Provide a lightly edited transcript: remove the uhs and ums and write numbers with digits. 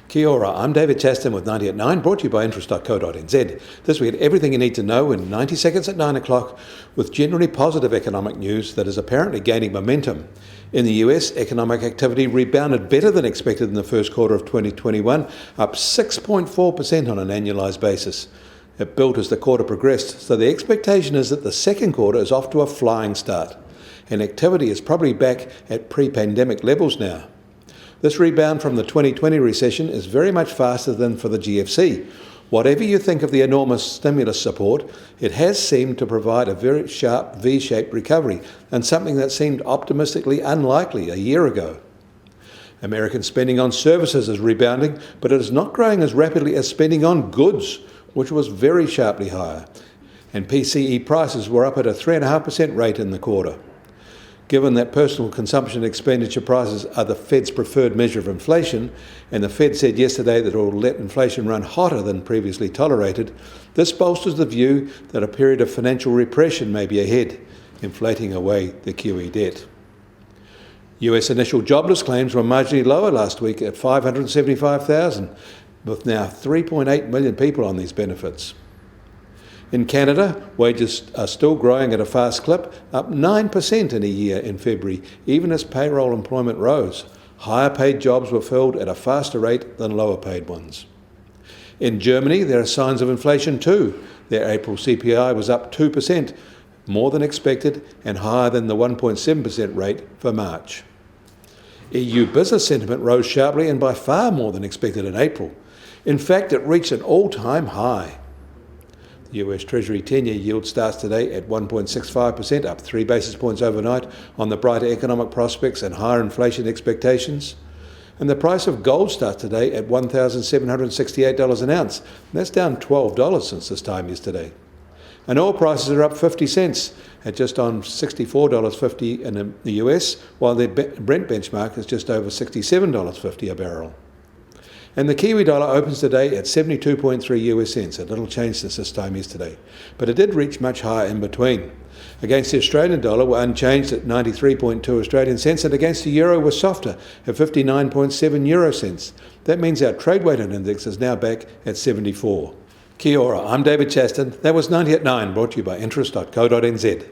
Kia ora, I'm David Chaston with 90 at 9, brought to you by interest.co.nz. This week, everything you need to know in 90 seconds at 9 o'clock, with generally positive economic news that is apparently gaining momentum. In the US, economic activity rebounded better than expected in the first quarter of 2021, up 6.4% on an annualised basis. It built as the quarter progressed, so the expectation is that the second quarter is off to a flying start, and activity is probably back at pre-pandemic levels now. This rebound from the 2020 recession is very much faster than for the GFC. Whatever you think of the enormous stimulus support, it has seemed to provide a very sharp V-shaped recovery, and something that seemed optimistically unlikely a year ago. American spending on services is rebounding, but it is not growing as rapidly as spending on goods, which was very sharply higher. And PCE prices were up at a 3.5% rate in the quarter. Given that personal consumption expenditure prices are the Fed's preferred measure of inflation, and the Fed said yesterday that it will let inflation run hotter than previously tolerated, this bolsters the view that a period of financial repression may be ahead, inflating away the QE debt. US initial jobless claims were marginally lower last week at 575,000, with now 3.8 million people on these benefits. In Canada, wages are still growing at a fast clip, up 9% in a year in February, even as payroll employment rose. Higher paid jobs were filled at a faster rate than lower paid ones. In Germany, there are signs of inflation too. Their April CPI was up 2%, more than expected and higher than the 1.7% rate for March. EU business sentiment rose sharply and by far more than expected in April. In fact, it reached an all-time high. The US Treasury 10-year yield starts today at 1.65%, up 3 basis points overnight on the brighter economic prospects and higher inflation expectations. And the price of gold starts today at $1,768 an ounce. That's down $12 since this time yesterday. And oil prices are up 50 cents at just on $64.50 in the US, while the Brent benchmark is just over $67.50 a barrel. And the Kiwi dollar opens today at 72.3 US cents, a little change since this time yesterday. But it did reach much higher in between. Against the Australian dollar were unchanged at 93.2 Australian cents, and against the euro were softer at 59.7 euro cents. That means our trade weighted index is now back at 74. Kia ora, I'm David Chaston. That was 90 at 9, brought to you by interest.co.nz.